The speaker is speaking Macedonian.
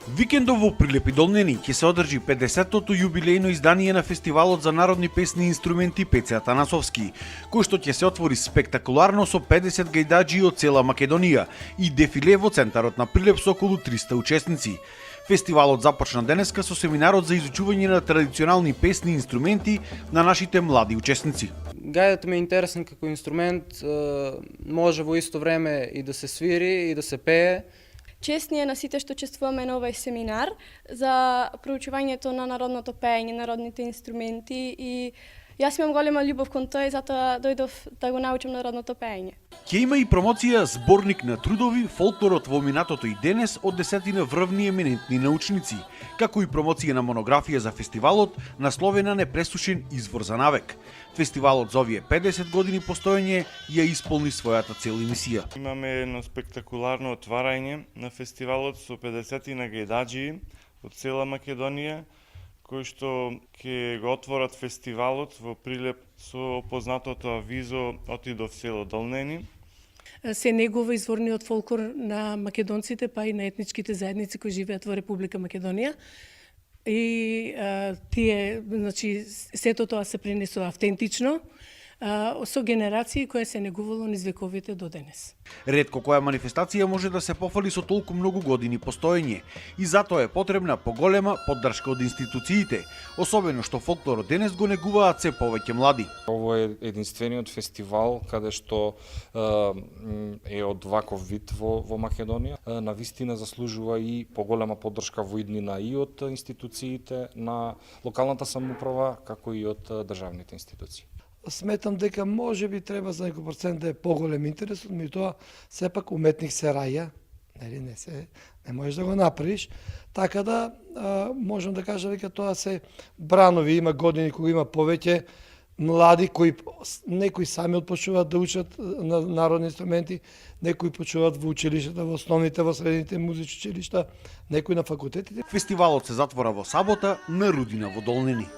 Викендов во Прилеп и Долнени ќе се одржи 50-тото јубилејно издание на фестивалот за народни песни и инструменти Пеце Атанасовски, кој што ќе се отвори спектакуларно со 50 гајдаџи од цела Македонија и дефиле во центарот на Прилеп со околу 300 учесници. Фестивалот започна денеска со семинарот за изучување на традиционални песни и инструменти на нашите млади учесници. Гајдата ми е интересен како инструмент, може во исто време и да се свири и да се пее. Чест ни е на сите што учествуваме на овој семинар за проучувањето на народното пеење, народните инструменти и јас имам голема љубов кон тоа и затоа дојдов да го научам народното пеење. Ќе има и промоција зборник на трудови, фолклорот во минатото и денес од 10 врвни еминентни научници, како и промоција на монографија за фестивалот насловена Непресушен извор за навек. Фестивалот за овие 50 години постоење ја исполни својата цел и мисија. Имаме едно спектакуларно отварање на фестивалот со 50 на гајдаџи од цела Македонија, кои што ќе го отворат фестивалот во Прилеп со познатото авизо "Отидов село Долнени". Се негува изворниот фолклор на македонците, па и на етничките заедници кои живеат во Република Македонија. И значи, сето тоа се пренесува автентично, со генерации кои се негувало низ вековите до денес. Ретко која манифестација може да се пофали со толку многу години постоење и затоа е потребна поголема поддршка од институциите, особено што фолклорот денес го негуваат се повеќе млади. Ово е единствениот фестивал каде што е од ваков вид во Македонија. Навистина заслужува и поголема поддршка во иднина и од институциите на локалната самоуправа, како и од државните институции. Сметам дека може би треба за некој процент да е поголем интересот, меѓутоа сепак уметник се раја, не можеш да го направиш, така да можам да кажам дека тоа се бранови, има години кога има повеќе млади кои некои сами отпочнуваат да учат на народни инструменти, некои почнуваат во училиштата, во основните, во средните музички училишта, некои на факултетите. Фестивалот се затвора во сабота на Рудина во Долнени.